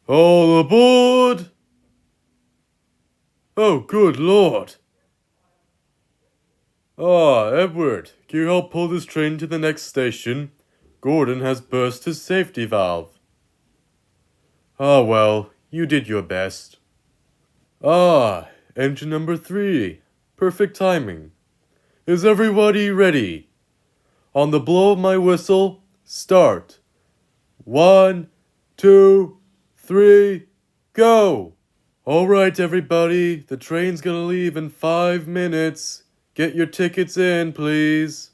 All aboard! Oh, good lord. Edward, can you help pull this train to the next station? Gordon has burst his safety valve. Well, you did your best. Engine number 3. Perfect timing. Is everybody ready? On the blow of my whistle, start. 1, 2, 3, go! Alright, everybody, the train's gonna leave in 5 minutes. Get your tickets in, please.